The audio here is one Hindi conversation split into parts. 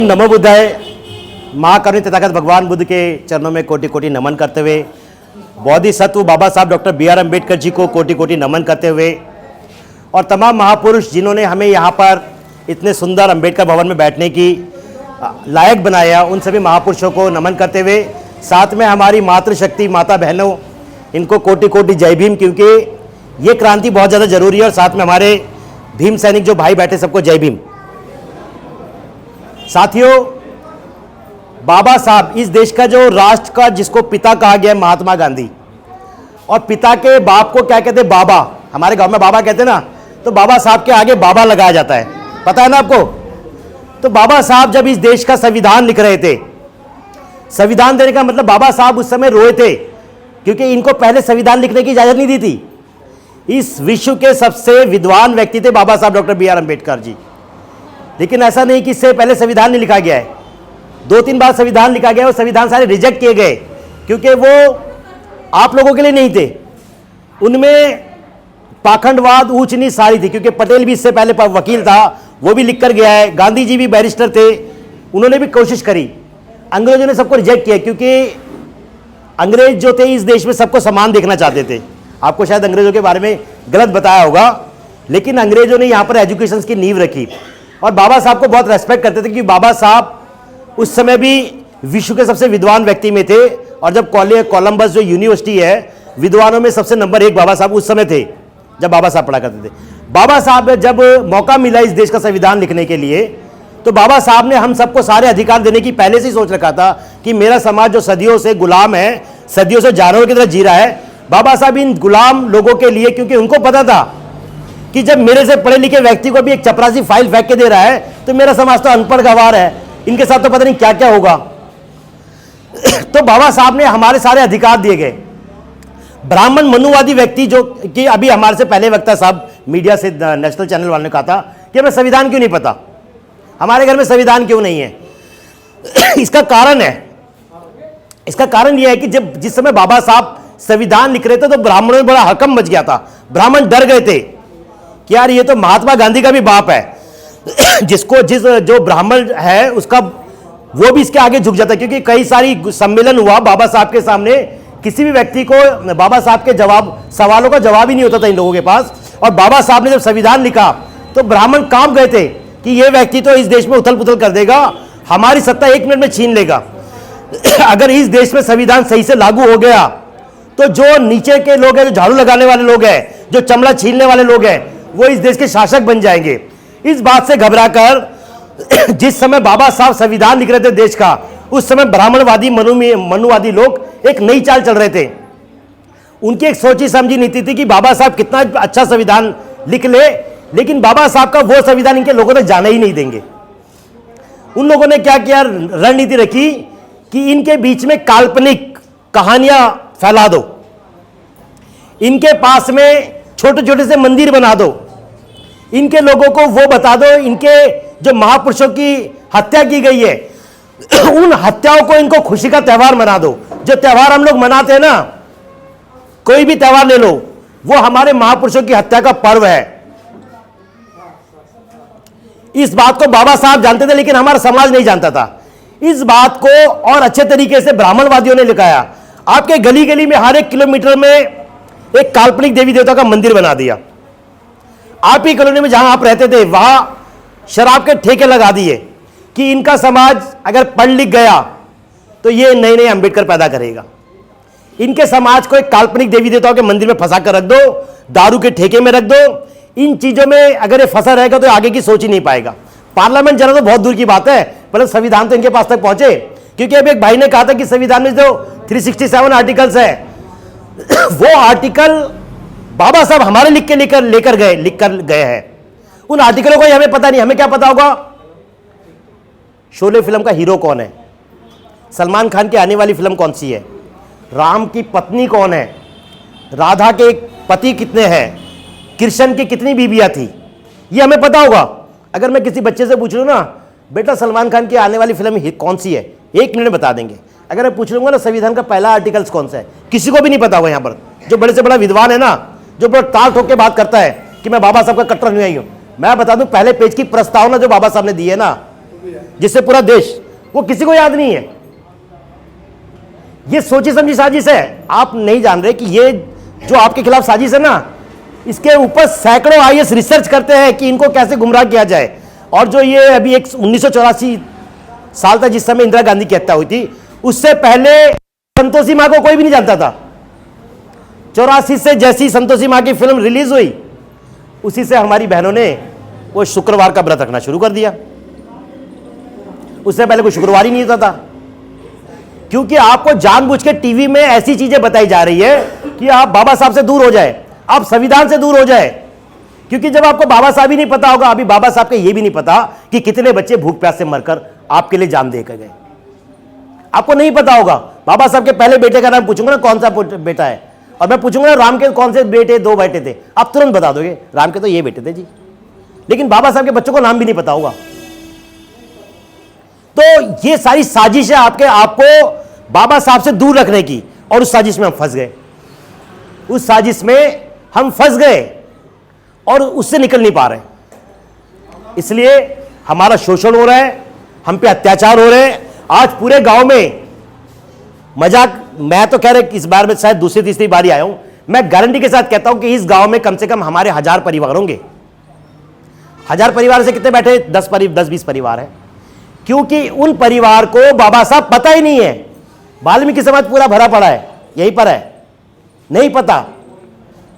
नमो बुद्धाय। महाकरुणित तथागत भगवान बुद्ध के चरणों में कोटि कोटि नमन करते हुए, बोधिसत्व बाबा साहब doctor B are Ambedkar ji को कोटि कोटि नमन करते हुए, और तमाम महापुरुष जिन्होंने हमें यहाँ पर इतने सुंदर अम्बेडकर भवन में बैठने की लायक बनाया, उन सभी महापुरुषों को नमन करते हुए, साथ में हमारी मातृशक्ति माता बहनों, इनको कोटि कोटि जय भीम, क्योंकि ये क्रांति बहुत ज़्यादा जरूरी है। और साथ में हमारे भीम सैनिक जो भाई बैठे, सबको जय भीम। साथियों, बाबा साहब इस देश का जो राष्ट्र का जिसको पिता कहा गया है, महात्मा गांधी, और पिता के बाप को क्या कहते हैं? बाबा। हमारे गांव में बाबा कहते हैं ना, तो बाबा साहब के आगे बाबा लगाया जाता है, पता है ना आपको। तो बाबा साहब जब इस देश का संविधान लिख रहे थे, संविधान देने का मतलब बाबा साहब उस समय रोए थे, क्योंकि इनको पहले संविधान लिखने की इजाजत नहीं दी थी। इस विश्व के सबसे विद्वान व्यक्ति थे बाबा साहब doctor B are Ambedkar ji. लेकिन ऐसा नहीं कि इससे पहले संविधान नहीं लिखा गया है, 2-3 बार संविधान लिखा गया, वो संविधान सारे रिजेक्ट किए गए, क्योंकि वो आप लोगों के लिए नहीं थे। उनमें पाखंडवाद, ऊंच नीच सारी थी, क्योंकि पटेल भी इससे पहले वकील था, वो भी लिख कर गया है। गांधी जी भी बैरिस्टर थे, उन्होंने भी कोशिश करी। अंग्रेजों ने सबको रिजेक्ट किया, क्योंकि अंग्रेज जो थे इस देश में सबको समान देखना चाहते थे। आपको शायद अंग्रेजों के बारे में गलत बताया होगा, लेकिन अंग्रेजों ने यहाँ पर एजुकेशन की नींव रखी, और बाबा साहब को बहुत रेस्पेक्ट करते थे, क्योंकि बाबा साहब उस समय भी विश्व के सबसे विद्वान व्यक्ति में थे। और जब कोलंबस जो यूनिवर्सिटी है, विद्वानों में सबसे नंबर 1 बाबा साहब उस समय थे, जब बाबा साहब पढ़ा करते थे। बाबा साहब ने जब मौका मिला इस देश का संविधान लिखने के लिए, तो बाबा साहब ने हम सबको सारे अधिकार देने की पहले से ही सोच रखा था कि मेरा समाज जो सदियों से गुलाम है, सदियों से जानवरों की तरह जी रहा है, बाबा साहब इन गुलाम लोगों के लिए, क्योंकि उनको पता था कि जब मेरे से पढ़े लिखे व्यक्ति को भी एक चपरासी फाइल फेंक के दे रहा है, तो मेरा समाज तो अनपढ़ गंवार है, इनके साथ तो पता नहीं क्या क्या होगा। तो बाबा साहब ने हमारे सारे अधिकार दिए गए। ब्राह्मण मनुवादी व्यक्ति जो कि अभी हमारे से पहले वक्ता साहब मीडिया से नेशनल चैनल वाले ने कहा था कि हमें संविधान क्यों नहीं पता, हमारे घर में संविधान क्यों नहीं है। इसका कारण है, इसका कारण यह है कि जब जिस समय बाबा साहब संविधान लिख रहे थे, तो ब्राह्मणों में बड़ा हकम मच गया था। ब्राह्मण डर गए थे कि यार ये तो महात्मा गांधी का भी बाप है, जो ब्राह्मण है उसका वो भी इसके आगे झुक जाता है। क्योंकि कई सारी सम्मेलन हुआ बाबा साहब के सामने, किसी भी व्यक्ति को बाबा साहब के सवालों का जवाब ही नहीं होता था इन लोगों के पास। और बाबा साहब ने जब संविधान लिखा, तो ब्राह्मण कांप गए थे कि ये व्यक्ति तो इस देश में उथल पुथल कर देगा, हमारी सत्ता 1 मिनट में छीन लेगा। अगर इस देश में संविधान सही से लागू हो गया, तो जो नीचे के लोग हैं, जो झाड़ू लगाने वाले लोग हैं, जो चमड़ा छीनने वाले लोग हैं, वो इस देश के शासक बन जाएंगे। इस बात से घबराकर जिस समय बाबा साहब संविधान लिख रहे थे देश का, उस समय ब्राह्मणवादी मनुवादी लोग एक नई चाल चल रहे थे। उनकी एक सोची समझी नीति थी कि बाबा साहब कितना अच्छा संविधान लिख ले, लेकिन बाबा साहब का वो संविधान इनके लोगों तक जाने ही नहीं देंगे। उन लोगों ने क्या किया, रणनीति रखी कि इनके बीच में काल्पनिक कहानियां फैला दो, इनके पास में छोटे छोटे से मंदिर बना दो, इनके लोगों को वो बता दो, इनके जो महापुरुषों की हत्या की गई है, उन हत्याओं को इनको खुशी का त्यौहार बना दो। जो त्यौहार हम लोग मनाते हैं ना, कोई भी त्यौहार ले लो, वो हमारे महापुरुषों की हत्या का पर्व है। इस बात को बाबा साहब जानते थे, लेकिन हमारा समाज नहीं जानता था। इस बात को और अच्छे तरीके से ब्राह्मणवादियों ने लिखाया। आपके गली गली में हर 1 किलोमीटर में एक काल्पनिक देवी देवता का मंदिर बना दिया। आप ही कॉलोनी में जहां आप रहते थे, वहां शराब के ठेके लगा दिए कि इनका समाज अगर पढ़ लिख गया तो ये नए नए अम्बेडकर पैदा करेगा। इनके समाज को एक काल्पनिक देवी देवताओं के मंदिर में फंसा कर रख दो, दारू के ठेके में रख दो। इन चीजों में अगर ये फंसा रहेगा तो आगे की सोच ही नहीं पाएगा। पार्लियामेंट जाना तो बहुत दूर की बात है, पर संविधान तो इनके पास तक पहुंचे। क्योंकि अभी एक भाई ने कहा था कि संविधान में जो 367 आर्टिकल्स है, वो आर्टिकल बाबा साहब हमारे लेकर गए हैं। उन आर्टिकलों को हमें पता नहीं, हमें क्या पता होगा शोले फिल्म का हीरो कौन है, सलमान खान की आने वाली फिल्म कौन सी है, राम की पत्नी कौन है, राधा के पति कितने हैं, कृष्ण की कितनी बीबियां थी, ये हमें पता होगा। अगर मैं किसी बच्चे से पूछ लूँ ना, बेटा सलमान खान की आने वाली फिल्म कौन सी है, 1 मिनट में बता देंगे। अगर मैं पूछ लूंगा ना संविधान का पहला आर्टिकल्स कौन सा है, किसी को भी नहीं पता होगा। यहाँ पर जो बड़े से बड़ा विद्वान है ना, जो बड़ा ताल ठोक के बात करता है कि मैं बाबा साहब का कट्टर अनुयायी हूं, मैं बता दूं पहले पेज की प्रस्तावना जो बाबा साहब ने दी है ना, जिससे पूरा देश, वो किसी को याद नहीं है। ये सोची समझी साजिश है। आप नहीं जान रहे कि ये जो आपके खिलाफ साजिश है ना, इसके ऊपर सैकड़ों आईएएस रिसर्च करते हैं कि इनको कैसे गुमराह किया जाए। और जो ये अभी एक 1984 साल था जिस समय इंदिरा गांधी की हत्या हुई थी, उससे पहले संतोषी मां को कोई भी नहीं जानता था। 84 से जैसी संतोषी मां की फिल्म रिलीज हुई, उसी से हमारी बहनों ने वो शुक्रवार का व्रत रखना शुरू कर दिया। उससे पहले कोई शुक्रवार ही नहीं होता था, क्योंकि आपको जानबूझ के टीवी में ऐसी चीजें बताई जा रही है कि आप बाबा साहब से दूर हो जाए, आप संविधान से दूर हो जाए। क्योंकि जब आपको बाबा साहब ही नहीं पता होगा, अभी बाबा साहब को यह भी नहीं पता कि कितने बच्चे भूख प्यास से मरकर आपके लिए जान देकर गए, आपको नहीं पता होगा। बाबा साहब के पहले बेटे का नाम पूछूंगा ना, कौन सा बेटा है, और मैं पूछूंगा राम के कौन से बेटे, 2 बेटे थे, आप तुरंत बता दोगे राम के तो ये बेटे थे जी। लेकिन बाबा साहब के बच्चों को नाम भी नहीं पता होगा। तो ये सारी साजिश है आपको बाबा साहब से दूर रखने की, और उस साजिश में हम फंस गए। उस साजिश में हम फंस गए और उससे निकल नहीं पा रहे। इसलिए हमारा शोषण हो रहा है, हम पे अत्याचार हो रहे हैं। आज पूरे गांव में मजाक, मैं तो कह रहा इस बार में शायद दूसरी तीसरी बारी आया हूं, मैं गारंटी के साथ कहता हूं कि इस गांव में कम से कम हमारे 1000 परिवार होंगे। 1000 परिवार से कितने बैठे, 10-20 परिवार है। क्योंकि उन परिवार को बाबा साहब पता ही नहीं है। वाल्मीकि समाज पूरा भरा पड़ा है, यहीं पर है, नहीं पता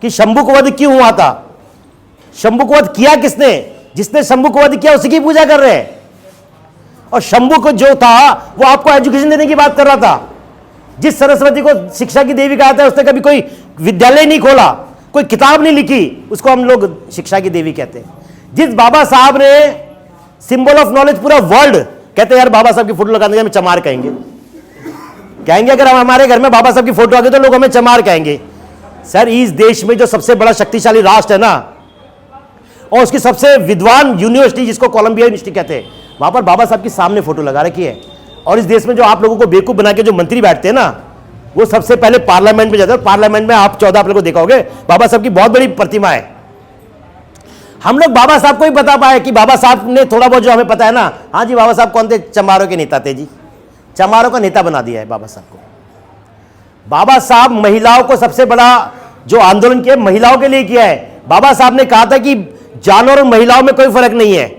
कि शंभू को वध क्यों हुआ था, शंभू को वध किया किसने, जिसने शंभू को वध किया उसी की पूजा कर रहे हैं। और शंभू को जो था वो आपको एजुकेशन देने की बात कर रहा था। जिस सरस्वती को शिक्षा की देवी कहा था, उसने कभी कोई विद्यालय नहीं खोला, कोई किताब नहीं लिखी, उसको हम लोग शिक्षा की देवी कहते हैं। जिस बाबा साहब ने सिंबल ऑफ नॉलेज पूरा वर्ल्ड, कहते हैं यार बाबा साहब की फोटो लगाने के हम चमार कहेंगे, अगर हम हमारे घर में बाबा साहब की फोटो आ गई तो लोग हमें चमार कहेंगे। सर, इस देश में जो सबसे बड़ा शक्तिशाली राष्ट्र है ना, और उसकी सबसे विद्वान यूनिवर्सिटी जिसको कोलंबिया यूनिवर्सिटी कहते हैं, वहां पर बाबा साहब की सामने फोटो लगा रखी है। और इस देश में जो आप लोगों को बेवकूफ बना के जो मंत्री बैठते हैं ना, वो सबसे पहले पार्लियामेंट में जाते हैं। पार्लियामेंट में आप 14 अप्रैल को देखा होगे, बाबा साहब की बहुत बड़ी प्रतिमा है। हम लोग बाबा साहब को ही बता पाए कि बाबा साहब ने थोड़ा बहुत जो हमें पता है ना, हाँ जी बाबा साहब कौन थे, चमारों के नेता थे जी, चमारों का नेता बना दिया है बाबा साहब को। बाबा साहब महिलाओं को सबसे बड़ा जो आंदोलन किया महिलाओं के लिए किया है। बाबा साहब ने कहा था कि जानवर और महिलाओं में कोई फर्क नहीं है।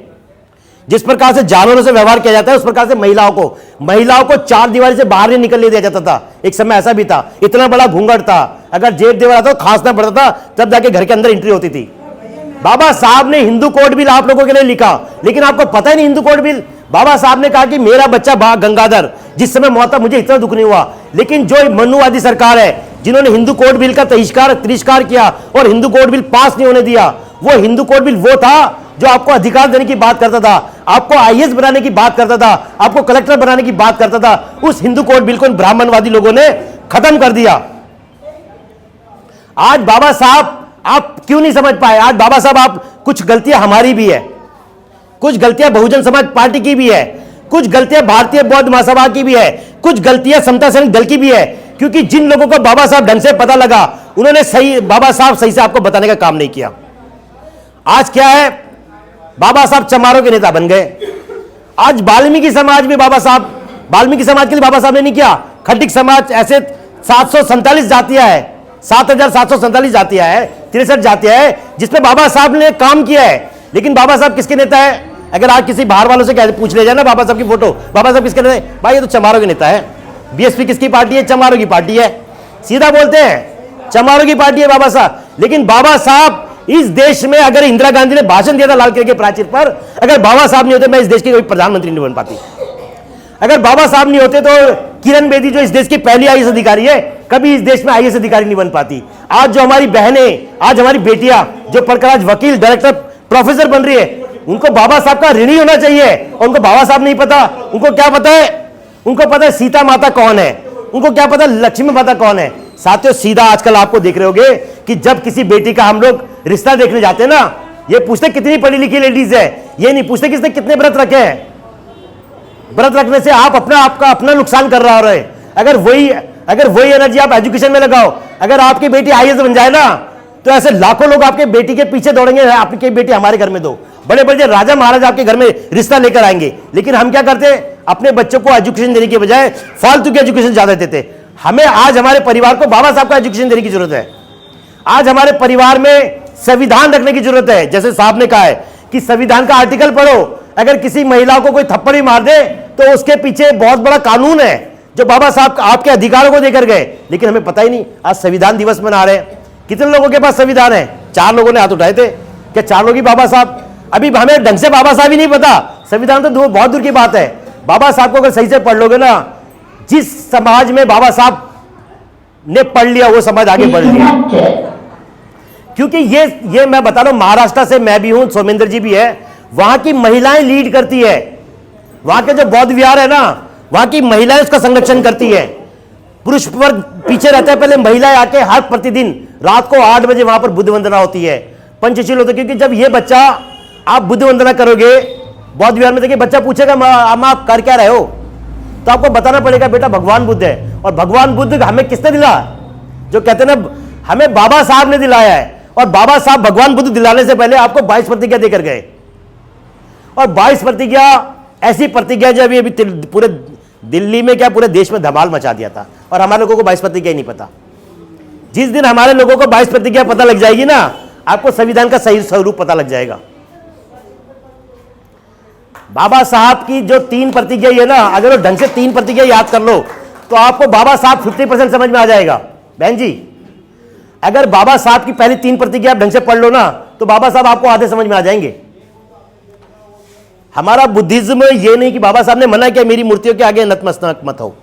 जिस प्रकार से जानवरों से व्यवहार किया जाता है, उस प्रकार से महिलाओं को 4 दीवारी से बाहर नहीं निकलने दिया जाता था। एक समय ऐसा भी था, इतना बड़ा घूंघट था, अगर जेब देवर आता तो खांसना पड़ता था, तब जाके घर के अंदर एंट्री होती थी। बाबा साहब ने हिंदू कोड बिल आप लोगों के लिए लिखा, लेकिन आपको पता ही नहीं हिंदू कोड बिल। बाबा साहब ने कहा कि मेरा बच्चा गंगाधर जिस समय मौत, मुझे इतना दुख नहीं हुआ। लेकिन जो मनुवादी सरकार है, जिन्होंने हिंदू कोड बिल का तिरस्कार किया और हिंदू कोड बिल पास नहीं होने दिया, वो हिंदू कोड बिल वो था जो आपको अधिकार देने की बात करता था, आपको आईएएस बनाने की बात करता था, आपको कलेक्टर बनाने की बात करता था। उस हिंदू कोड बिल को इन ब्राह्मणवादी लोगों ने खत्म कर दिया। आज बाबा साहब आप क्यों नहीं समझ पाए? आज बाबा साहब आप, कुछ गलतियां हमारी भी है, कुछ गलतियां बहुजन समाज पार्टी की भी है, कुछ गलतियां भारतीय बौद्ध महासभा की भी है, कुछ गलतियां समता सैनिक दल की भी है। क्योंकि जिन लोगों को बाबा साहब ढंग से पता लगा, उन्होंने बाबा साहब सही से आपको बताने का काम नहीं किया। आज क्या है, बाबा साहब चमारों के नेता बन गए। आज वाल्मीकि समाज में वाल्मीकि समाज के लिए बाबा साहब ने नहीं किया। खट्टिक समाज, ऐसे 747 जातियां है, 7747 जातियां है, 63 जातियां है, जिसमें बाबा साहब ने काम किया है। लेकिन बाबा साहब किसके नेता है? अगर आज किसी बाहर वालों से पूछ ले जाए ना बाबा साहब की फोटो, बाबा साहब किसके नेता है? भाई ये तो चमारों के नेता है। बीएसपी किसकी पार्टी है? चमारों की पार्टी है। सीधा बोलते हैं, चमारों की पार्टी है बाबा साहब। लेकिन बाबा साहब इस देश में, अगर इंदिरा गांधी ने भाषण दिया था लाल किले के प्राचीर पर, अगर बाबा साहब नहीं होते मैं इस देश की कोई प्रधानमंत्री नहीं बन पाती। अगर बाबा साहब नहीं होते तो किरण बेदी जो इस देश की पहली आईएएस अधिकारी है, कभी इस देश में आईएएस अधिकारी नहीं बन पाती। आज जो हमारी बहनें, आज हमारी बेटियां जो पढ़कर आज वकील, डायरेक्टर, प्रोफेसर बन रही है, उनको बाबा साहब का ऋणी होना चाहिए। और उनको बाबा साहब नहीं पता। उनको क्या पता है? उनको पता है सीता माता कौन है, उनको क्या पता लक्ष्मी माता कौन है। साथियों, सीधा आजकल आपको देख रहे होगे कि जब किसी बेटी का हम लोग रिश्ता देखने जाते हैं ना, ये पूछते कितनी पढ़ी लिखी लेडीज है, ये नहीं पूछते किसने कितने व्रत रखे हैं। व्रत रखने से आप अपना नुकसान कर रहा है। अगर वही एनर्जी आप एजुकेशन में लगाओ, अगर आपकी बेटी आईएएस बन जाए ना, तो ऐसे लाखों लोग आपके बेटी के पीछे दौड़ेंगे, आपकी बेटी हमारे घर में दो, बड़े बड़े राजा महाराजा आपके घर में रिश्ता लेकर आएंगे, लेकिन हम क्या करते हैं, अपने बच्चों को एजुकेशन देने के बजाय फालतू की एजुकेशन ज्यादा देते। हमें आज हमारे परिवार को बाबा साहब का एजुकेशन देने की जरूरत है। आज हमारे परिवार में संविधान रखने की जरूरत है। जैसे साहब ने कहा है कि संविधान का आर्टिकल पढ़ो, अगर किसी महिला को कोई थप्पड़ भी मार दे तो उसके पीछे बहुत बड़ा कानून है जो बाबा साहब आपके अधिकारों को देकर गए, लेकिन हमें पता ही नहीं। आज संविधान दिवस मना रहे हैं, कितने लोगों के पास संविधान है? 4 लोगों ने हाथ उठाए थे। क्या 4 लोग ही बाबा साहब? अभी हमें ढंग से बाबा साहब ही नहीं पता, संविधान तो बहुत दूर की बात है। बाबा साहब को अगर सही से पढ़ लोगे ना, जिस समाज में बाबा साहब ने पढ़ लिया वो समाज आगे बढ़ लिया। क्योंकि ये मैं बता रहा हूं, महाराष्ट्र से मैं भी हूं, सौमेंद्र जी भी है, वहां की महिलाएं लीड करती है। वहां के जो बौद्ध विहार है ना, वहां की महिलाएं उसका संरक्षण करती है। पुरुष वर्ग पीछे रहता है, पहले महिलाएं आके हर प्रतिदिन रात को 8 बजे वहां पर बुद्ध वंदना होती है, पंचशील होता है। क्योंकि जब ये बच्चा आप बुद्ध वंदना करोगे बौद्ध विहार में, देखिए बच्चा पूछेगा माँ आप कर क्या रहे हो, तो आपको बताना पड़ेगा बेटा भगवान बुद्ध है। और भगवान बुद्ध हमें किसने दिला? जो कहते हैं ना, हमें बाबा साहब ने दिलाया है। और बाबा साहब भगवान बुद्ध दिलाने से पहले आपको 22 प्रतिज्ञा देकर गए। और 22 प्रतिज्ञा ऐसी प्रतिज्ञा जो अभी पूरे दिल्ली में क्या पूरे देश में धमाल मचा दिया था। और हमारे लोगों को 22 प्रतिज्ञा ही नहीं पता। जिस दिन हमारे लोगों को 22 प्रतिज्ञा पता लग जाएगी ना, आपको संविधान का सही स्वरूप पता लग जाएगा। बाबा साहब की जो 3 प्रतिज्ञा है ना, अगर वो ढंग से 3 प्रतिज्ञा याद कर लो तो आपको बाबा साहब 50% समझ में आ जाएगा। बहन जी, अगर बाबा साहब की पहली 3 प्रतिज्ञा आप ढंग से पढ़ लो ना, तो बाबा साहब आपको आधे समझ में आ जाएंगे। हमारा बुद्धिज्म ये नहीं कि बाबा साहब ने मना किया मेरी मूर्तियों के आगे नतमस्तक मत हो।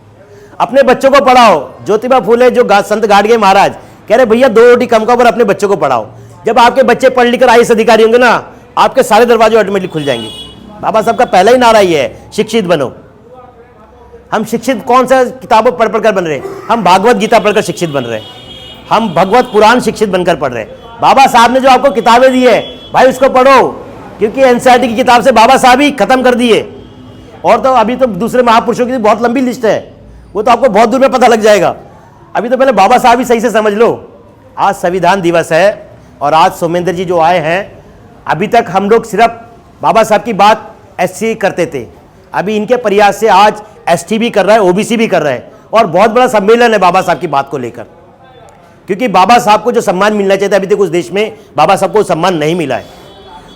अपने बच्चों को पढ़ाओ। ज्योतिबा फूले जो संत गाडगे महाराज कह रहे भैया 2 रोटी कम का पर अपने बच्चों को पढ़ाओ। जब आपके बच्चे पढ़ लिखकर आईएएस अधिकारी होंगे ना, आपके सारे दरवाजे ऑटोमेटिकली खुल जाएंगे। बाबा साहब का पहला ही नारा ही है, शिक्षित बनो। हम शिक्षित कौन सा किताबों पढ़ पढ़कर बन रहे? हम भागवत गीता पढ़कर शिक्षित बन रहे, हम भगवत पुराण शिक्षित बनकर पढ़ रहे। बाबा साहब ने जो आपको किताबें दी है भाई उसको पढ़ो, क्योंकि एनसीईआरटी की किताब से बाबा साहब ही खत्म कर दिए। और तो अभी तो दूसरे महापुरुषों की बहुत लंबी लिस्ट है, वो तो आपको बहुत दूर में पता लग जाएगा। अभी तो पहले बाबा साहब ही सही से समझ लो। आज संविधान दिवस है और आज सौमेंद्र जी जो आए हैं, अभी तक हम लोग सिर्फ बाबा साहब की बात एससी करते थे, अभी इनके प्रयास से आज एसटी भी कर रहा है, ओबीसी भी कर रहा है। और बहुत बड़ा सम्मेलन है बाबा साहब की बात को लेकर, क्योंकि बाबा साहब को जो सम्मान मिलना चाहिए था अभी तक उस देश में बाबा साहब को सम्मान नहीं मिला है।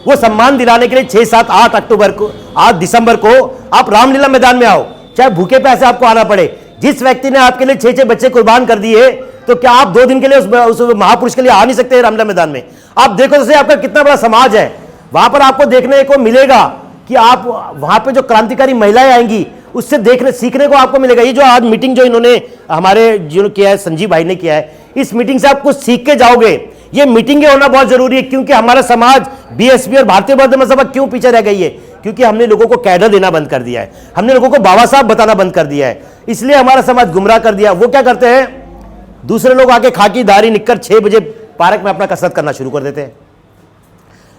वो सम्मान दिलाने के लिए 6, 7, 8 अक्टूबर को, 8 दिसंबर को आप रामलीला मैदान में आओ, चाहे भूखे प्यासे आपको आना पड़े। जिस व्यक्ति ने आपके लिए 6 बच्चे कुर्बान कर दिए, तो क्या आप 2 दिन के लिए उस महापुरुष के लिए आ नहीं सकते रामलीला मैदान में? आप देखो जैसे आपका कितना बड़ा समाज है, वहां पर आपको देखने को मिलेगा कि आप वहां पे जो क्रांतिकारी महिलाएं आएंगी उससे देखने सीखने को आपको मिलेगा। ये जो आज मीटिंग जो इन्होंने हमारे जो किया है, संजीव भाई ने किया है, इस मीटिंग से आप कुछ सीख के जाओगे। ये मीटिंगें होना बहुत जरूरी है, क्योंकि हमारा समाज बीएसपी और भारतीय बौद्ध महासभा क्यों पीछे रह गई है? क्योंकि हमने लोगों को कैडर देना बंद कर दिया है, हमने लोगों को बाबा साहब बताना बंद कर दिया है, इसलिए हमारा समाज गुमराह कर दिया। वो क्या करते हैं, दूसरे लोग आके खाकी दाढ़ी निककर 6 बजे पार्क में अपना कसरत करना शुरू कर देते हैं।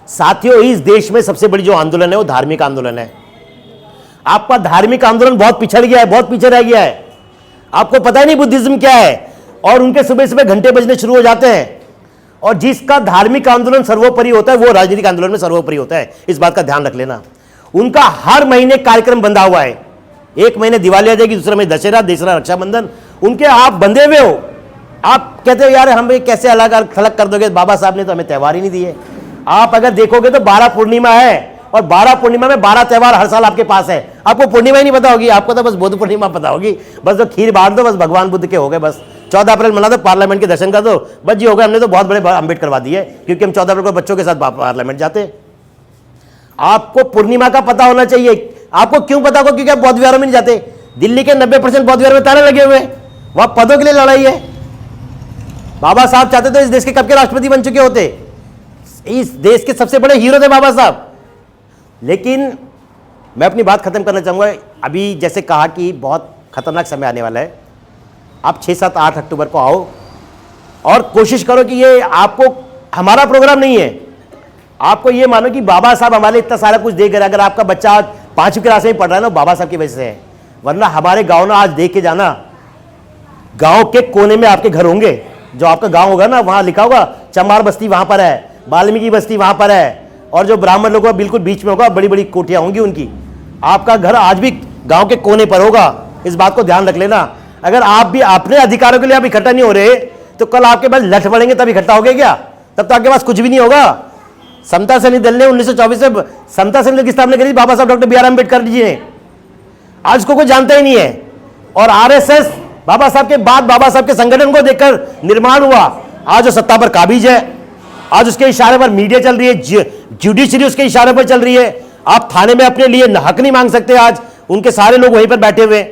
साथियों, इस देश में सबसे बड़ी जो आंदोलन है वो धार्मिक आंदोलन है। आपका धार्मिक आंदोलन बहुत पिछड़ गया है, बहुत पीछे रह गया है। आपको पता ही नहीं बुद्धिज्म क्या है, और उनके सुबह सुबह घंटे बजने शुरू हो जाते हैं। और जिसका धार्मिक आंदोलन सर्वोपरि होता है वो राजनीतिक आंदोलन में सर्वोपरि होता है, इस बात का ध्यान रख लेना। उनका हर महीने कार्यक्रम बंधा हुआ है। 1 महीने दिवाली आ जाएगी, दूसरे महीने दशहरा, तीसरा रक्षाबंधन, उनके आप बंधे हुए हो। आप कहते हो यार हमें कैसे अलग थलग कर दोगे, बाबा साहब ने तो हमें त्यौहार ही नहीं दिए। आप अगर देखोगे तो 12 पूर्णिमा है, और 12 पूर्णिमा में 12 त्यौहार हर साल आपके पास है। आपको पूर्णिमा ही नहीं पता होगी, आपको तो बस बुद्ध पूर्णिमा पता होगी। बस जो खीर बांट दो, बस भगवान बुद्ध के हो गए। बस 14 अप्रैल मना दो, पार्लियामेंट के दर्शन कर दो, बस जी हो गए। हमने तो बहुत बड़े अम्बेड करवा दिए, क्योंकि हम 14 अप्रैल को बच्चों के साथ पार्लियामेंट जाते। आपको पूर्णिमा का पता होना चाहिए। आपको क्यों पता होगा? क्योंकि आप बौद्ध विहारों में नहीं जाते। दिल्ली के 90% बौद्ध विहार में ताले लगे हुए, वहां पदों के लिए लड़ाई है। बाबा साहब चाहते तो इस देश के कब के राष्ट्रपति बन चुके होते, इस देश के सबसे बड़े हीरो थे बाबा साहब। लेकिन मैं अपनी बात खत्म करना चाहूंगा। अभी जैसे कहा कि बहुत खतरनाक समय आने वाला है, आप 6, 7, 8 अक्टूबर को आओ और कोशिश करो कि ये आपको हमारा प्रोग्राम नहीं है, आपको ये मानो कि बाबा साहब हमारे इतना सारा कुछ दे गए। अगर आपका बच्चा 5वीं क्लास में पढ़ रहा है ना, बाबा साहब की वजह से है। वरना हमारे गांव ना आज देख के जाना, गांव के कोने में आपके घर होंगे, जो आपका गांव होगा ना वहां लिखा होगा चमार बस्ती वहां पर है, वाल्मीकि बस्ती वहां पर है, और जो ब्राह्मण लोग बिल्कुल बीच में होगा, बड़ी बड़ी कोठियां होंगी उनकी। आपका घर आज भी गांव के कोने पर होगा, इस बात को ध्यान रख लेना। अगर आप भी अपने अधिकारों के लिए आप इकट्ठा नहीं हो रहे तो कल आपके पास लठ पड़ेंगे तब इकट्ठा हो गए क्या? तब तो आपके पास कुछ भी नहीं होगा। समता सैनिक दल ने 1924 से समता सैनिक दल की स्थापना करी बाबा साहब doctor B are Ambedkar ji ने। आज उसको कोई जानता ही नहीं है। और आरएसएस बाबा साहब के बाद बाबा साहब के संगठन को देखकर निर्माण हुआ। आज जो सत्ता पर काबिज है, आज उसके इशारे पर मीडिया चल रही है, जुडिशरी उसके इशारे पर चल रही है। आप थाने में अपने लिए हक नहीं मांग सकते, आज उनके सारे लोग वहीं पर बैठे हुए।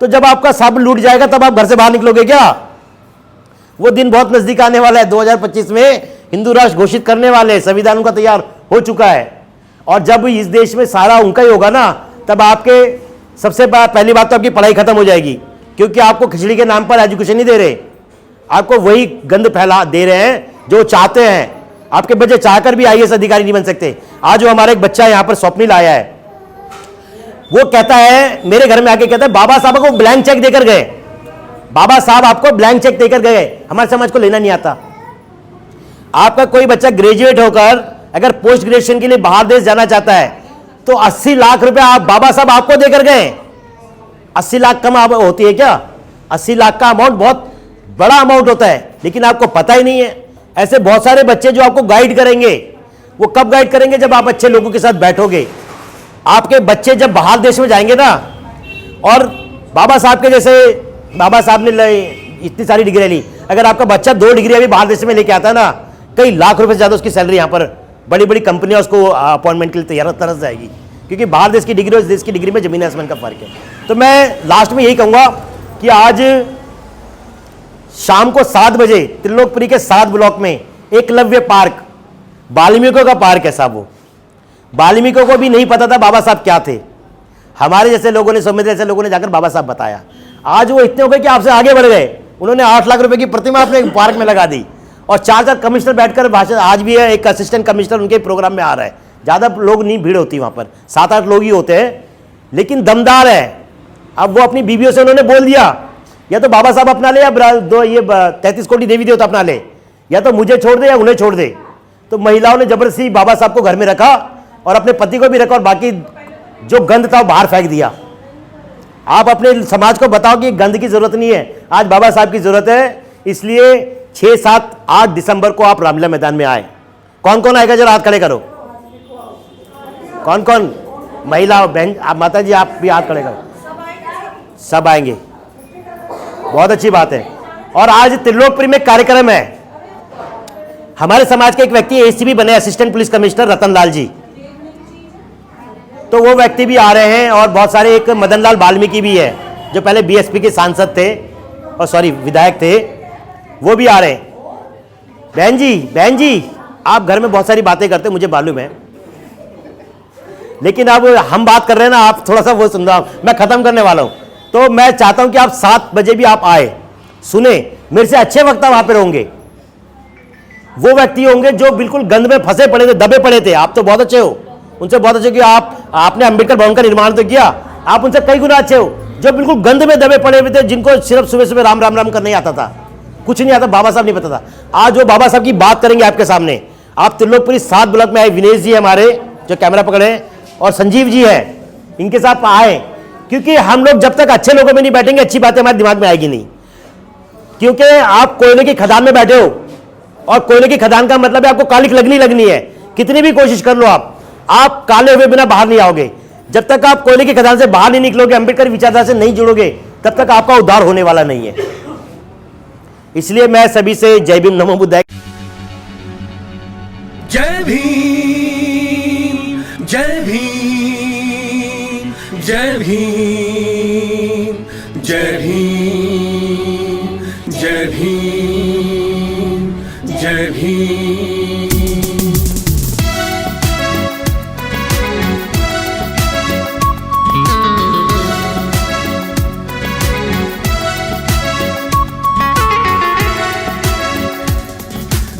तो जब आपका सब लूट जाएगा तब आप घर से बाहर निकलोगे क्या? वो दिन बहुत नजदीक आने वाला है। 2025 में हिंदू राष्ट्र घोषित करने वाले, संविधान उनका तैयार हो चुका है। और जब इस देश में सारा उनका ही होगा ना, तब आपके सबसे पहली बात तो आपकी पढ़ाई खत्म हो जाएगी, क्योंकि आपको खिचड़ी के नाम पर एजुकेशन नहीं दे रहे, आपको वही गंद फैला दे रहे हैं जो चाहते हैं। आपके बच्चे चाहकर भी आईएएस अधिकारी नहीं बन सकते। आज जो हमारा एक बच्चा यहां पर स्वप्निल आया है, वो कहता है, मेरे घर में आके कहता है, बाबा साहब को ब्लैंक चेक देकर गए। बाबा साहब आपको ब्लैंक चेक देकर गए, हमारे समाज को लेना नहीं आता। आपका कोई बच्चा ग्रेजुएट होकर अगर पोस्ट ग्रेजुएशन के लिए बाहर देश जाना चाहता है तो 80 लाख रुपए आप बाबा साहब आपको देकर गए। 80 लाख कम होती है क्या? 80 लाख का अमाउंट बहुत बड़ा अमाउंट होता है, लेकिन आपको पता ही नहीं है। ऐसे बहुत सारे बच्चे जो आपको गाइड करेंगे, वो कब गाइड करेंगे? जब आप अच्छे लोगों के साथ बैठोगे। आपके बच्चे जब बाहर देश में जाएंगे ना, और बाबा साहब के जैसे, बाबा साहब ने इतनी सारी डिग्री ली, अगर आपका बच्चा 2 डिग्री अभी बाहर देश में लेके आता है ना, कई लाख रुपए से ज्यादा उसकी सैलरी यहाँ पर बड़ी बड़ी कंपनियां उसको अपॉइंटमेंट के लिए तैयार तरस जाएगी, क्योंकि बाहर देश की डिग्री और इस देश की डिग्री में जमीन आसमान का फर्क है। तो मैं लास्ट में यही कहूंगा कि आज शाम को 7 बजे त्रिलोकपुरी के 7 ब्लॉक में एकलव्य पार्क, वाल्मीकियों का पार्क है साहब। वो वाल्मीकियों को भी नहीं पता था बाबा साहब क्या थे। हमारे जैसे लोगों ने, सौम्य जैसे लोगों ने जाकर बाबा साहब बताया। आज वो इतने हो गए कि आपसे आगे बढ़ गए। उन्होंने 8 लाख रुपए की प्रतिमा अपने पार्क में लगा दी, और 4 कमिश्नर बैठकर भाषण, आज भी है एक असिस्टेंट कमिश्नर उनके प्रोग्राम में आ रहा है। ज़्यादा लोग नहीं, भीड़ होती वहाँ पर, 7-8 लोग ही होते हैं, लेकिन दमदार है। अब वो अपनी बीवियों से उन्होंने बोल दिया, या तो बाबा साहब अपना ले, या 33 कोटि देवी देवता अपना ले, या तो मुझे छोड़ दे या उन्हें छोड़ दे। तो महिलाओं ने जबरदस्ती बाबा साहब को घर में रखा और अपने पति को भी रखा, और बाकी जो गंद था वो बाहर फेंक दिया। आप अपने समाज को बताओ कि गंद की जरूरत नहीं है, आज बाबा साहब की जरूरत है। इसलिए 6, 7, 8 दिसंबर को आप रामलीला मैदान में आए। कौन कौन आएगा जरा हाथ खड़े करो। कौन कौन? महिला बहन, आप माता जी आप भी हाथ खड़े करो। सब आएंगे, बहुत अच्छी बात है। और आज त्रिलोकपुरी में कार्यक्रम है। हमारे समाज के एक व्यक्ति एसीपी बने, असिस्टेंट पुलिस कमिश्नर रतन लाल जी, तो वो व्यक्ति भी आ रहे हैं। और बहुत सारे, एक मदन लाल वाल्मीकि भी है जो पहले बीएसपी के सांसद थे, और सॉरी विधायक थे, वो भी आ रहे हैं। बहन जी आप घर में बहुत सारी बातें करते हैं, मुझे मालूम है, लेकिन अब हम बात कर रहे हैं ना, आप थोड़ा सा वो सुन रहा हूं, मैं खत्म करने वाला हूं। तो मैं चाहता हूं कि आप 7 बजे भी आप आए, सुने। मेरे से अच्छे वक्ता वहां पर होंगे, वो व्यक्ति होंगे जो बिल्कुल गंद में फंसे पड़े थे, दबे पड़े थे। आप तो बहुत अच्छे हो, उनसे बहुत अच्छे कि आपने अंबेडकर भवन का निर्माण तो किया, आप उनसे कई गुना अच्छे हो। जो बिल्कुल गंद में दबे पड़े हुए थे, जिनको सिर्फ सुबह सुबह राम राम राम करना ही आता था, कुछ नहीं आता, बाबा साहब नहीं पता था। आज वो बाबा साहब की बात करेंगे आपके सामने। आप त्रिलोकपुरी 7 ब्लॉक में आए, विनेश जी हमारे जो कैमरा पकड़े, और संजीव जी है, इनके साथ आए, क्योंकि हम लोग जब तक अच्छे लोगों में नहीं बैठेंगे अच्छी बातें हमारे दिमाग में आएगी नहीं। क्योंकि आप कोयले की खदान में बैठे हो, और कोयले की खदान का मतलब है आपको कालिक लगनी है। कितनी भी कोशिश कर लो आप काले हुए बिना बाहर नहीं आओगे। जब तक आप कोयले की खदान से बाहर नहीं निकलोगे, अंबेडकर विचारधारा से नहीं जुड़ोगे, तब तक आपका उद्धार होने वाला नहीं है। इसलिए मैं सभी से जय भीम, नमो बुद्धाय। जय भीम, जय भीम, जय भीम, जय भीम, जय भीम, जय भीम।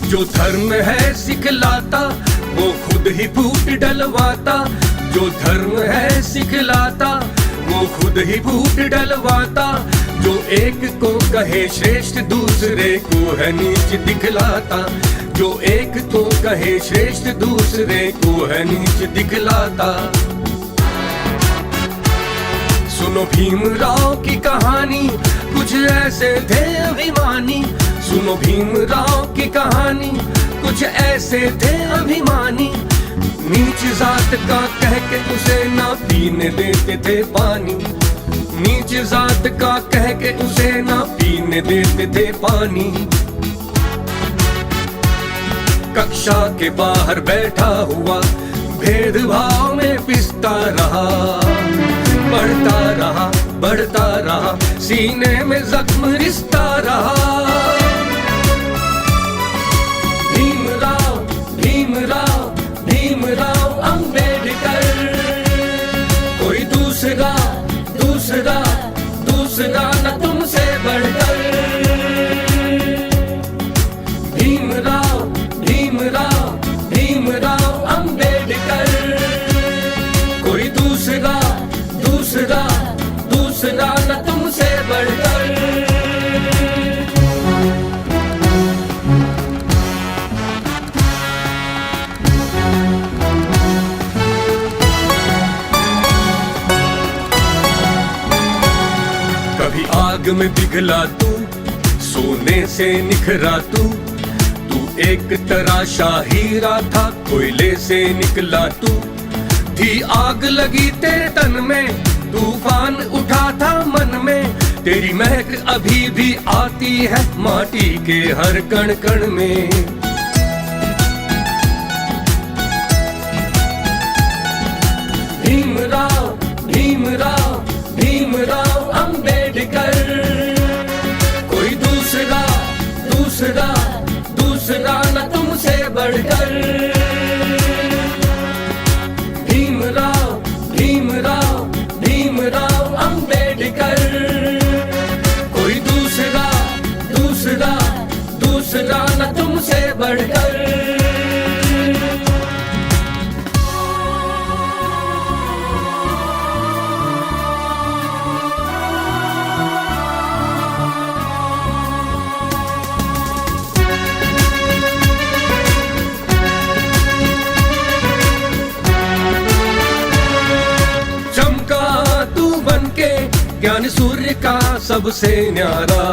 जो धर्म है सिखलाता वो खुद ही फूट डलवाता, जो धर्म है सिखलाता वो खुद ही फूट डलवाता, जो एक को कहे श्रेष्ठ दूसरे को है नीच दिखलाता, जो एक तो कहे श्रेष्ठ दूसरे को है नीच दिखलाता। सुनो भीमराव की कहानी, कुछ ऐसे थे अभिमानी। सुनो भीमराव की कहानी, कुछ ऐसे थे अभिमानी। नीच जात का कह के उसे ना पीने देते थे पानी। नीच जात का कह के उसे ना पीने देते थे पानी। कक्षा के बाहर बैठा हुआ भेदभाव में पिसता रहा। बढ़ता रहा, बढ़ता रहा, सीने में जख्म रिश्ता रहा। भीमराव, भीमराव, भीमराव अंबेडकर, कोई दूसरा, दूसरा, दूसरा न तुमसे बढ़कर। भीमराव, भीमराव, भीमराव अंबेडकर, कोई दूसरा, दूसरा, दूसरा न तुमसे बढ़कर। कभी आग में पिघला तू, सोने से निखरा तू। तू एक तराशा हीरा था, कोयले से निकला तू। थी आग लगी तेरे तन में, तूफान उठा था मन में। तेरी महक अभी भी आती है माटी के हर कण कण में। भीमराव, भीमराव, भीमराव अंबेडकर, कोई दूसरा, दूसरा, दूसरा न तुमसे बढ़कर। भीमराव, भीमराव, भीमराव अंबेडकर, कोई दूसरा, दूसरा, दूसरा न तुमसे बढ़कर। ज्ञान सूर्य का सबसे न्यारा,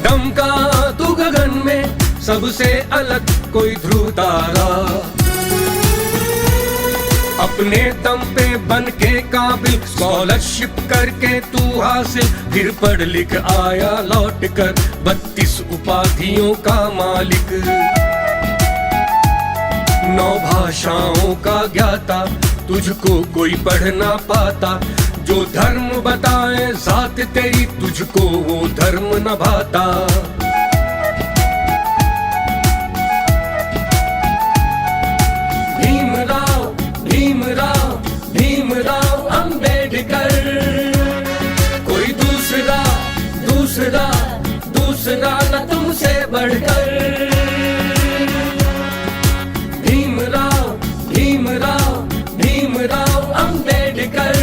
दमका तू गगन में सबसे अलग कोई ध्रुव तारा। अपने दम पे बन के काबिल, स्कॉलरशिप करके तू हासिल। फिर पढ़ लिख आया लौट कर 32 उपाधियों का मालिक। 9 भाषाओं का ज्ञाता, तुझको कोई पढ़ ना पाता। जो धर्म बताए जात तेरी, तुझको वो धर्म न भाता। भीमराव, भीमराव, भीमराव अंबेडकर, कोई दूसरा, दूसरा, दूसरा न तुमसे बढ़कर। भीमराव, भीमराव, भीमराव अंबेडकर,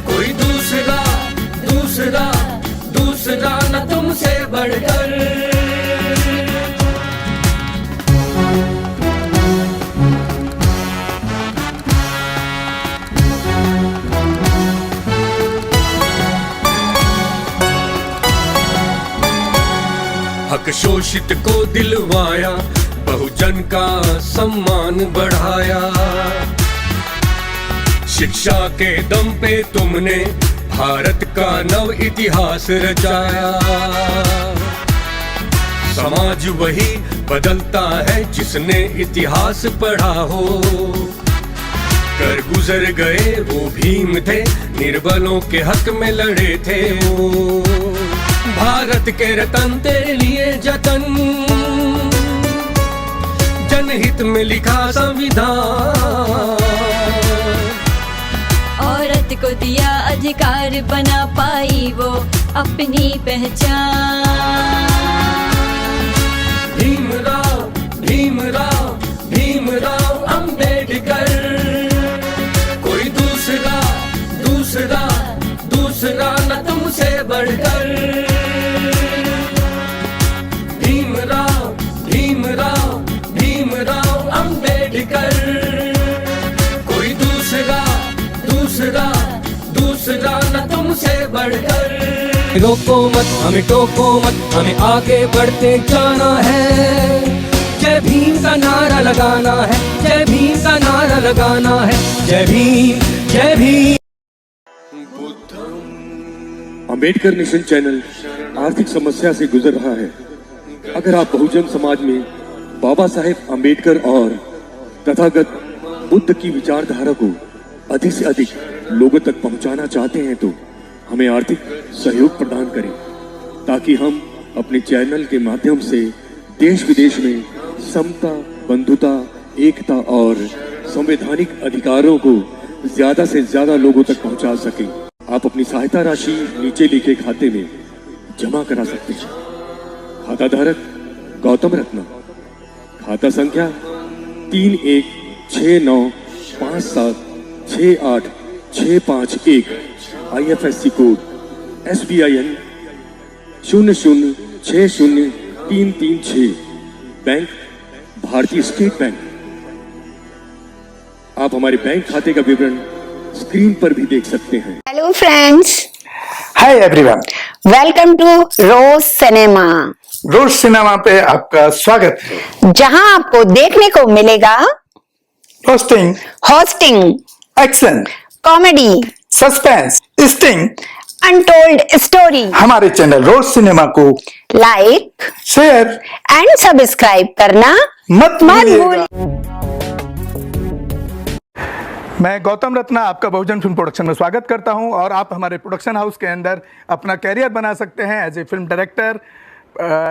कोई दूसरा, दूसरा, दूसरा न तुमसे बढ़कर। हक शोषित को दिलवाया, बहुजन का सम्मान बढ़ाया। शिक्षा के दम पे तुमने भारत का नव इतिहास रचाया। समाज वही बदलता है जिसने इतिहास पढ़ा हो। कर गुजर गए वो भीम थे, निर्बलों के हक में लड़े थे वो। भारत के रतन तेरे लिए जतन, जनहित में लिखा संविधान। औरत को दिया अधिकार, बना पाई वो अपनी पहचान। भीमराव, भीमराव, भीमराव अंबेडकर, कोई दूसरा, दूसरा, दूसरा न तुमसे बढ़कर। दूसरा दूसरा न तुमसे बढ़कर। रोको मत हमें, टोको मत हमें, आगे बढ़ते जाना है। जय भीम का नारा लगाना है, जय भीम का नारा लगाना है, जय भीम जय भीम। अंबेडकर नेशन चैनल आर्थिक समस्या से गुजर रहा है। अगर आप बहुजन समाज में बाबा साहेब अंबेडकर और तथागत बुद्ध की विचारधारा को अधिक से अधिक लोगों तक पहुंचाना चाहते हैं तो हमें आर्थिक सहयोग प्रदान करें, ताकि हम अपने चैनल के माध्यम से देश विदेश में समता, बंधुता, एकता और संवैधानिक अधिकारों को ज्यादा से ज्यादा लोगों तक पहुंचा सकें। आप अपनी सहायता राशि नीचे लिखे खाते में जमा करा सकते हैं। खाता धारक गौतम रत्ना, खाता संख्या 316957686551, IFSC कोड SBIN 0060336, बैंक भारतीय स्टेट बैंक। आप हमारे बैंक खाते का विवरण स्क्रीन पर भी देख सकते हैं। Hello friends, hi everyone, welcome to रोज सिनेमा, रोज सिनेमा पे आपका स्वागत है। जहां आपको देखने को मिलेगा roasting, hosting, action, comedy, suspense, sting, untold story. हमारे चैनल रोज सिनेमा को लाइक, शेयर एंड सब्सक्राइब करना मत भूलिएगा। भूलिए। मैं गौतम रत्ना आपका बहुजन फिल्म प्रोडक्शन में स्वागत करता हूं और आप हमारे प्रोडक्शन हाउस के अंदर अपना कैरियर बना सकते हैं as a film director,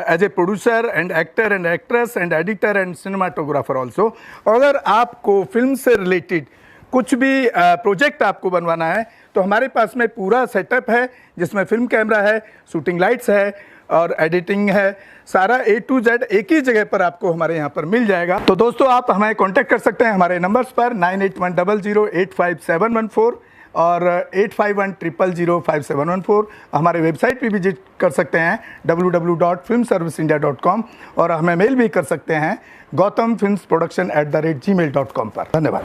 as a producer and actor and actress and editor and cinematographer also. अगर आपको फिल्म से रिलेटेड कुछ भी प्रोजेक्ट आपको बनवाना है तो हमारे पास में पूरा सेटअप है, जिसमें फिल्म कैमरा है, शूटिंग लाइट्स है और एडिटिंग है। सारा A to Z एक ही जगह पर आपको हमारे यहाँ पर मिल जाएगा। तो दोस्तों, आप हमें कांटेक्ट कर सकते हैं हमारे नंबर्स पर 9810085714 और 8510005714। हमारे वेबसाइट पे विजिट कर सकते हैं www.filmserviceindia.com और हमें मेल भी कर सकते हैं gautamfilmsproduction@gmail.com पर। धन्यवाद।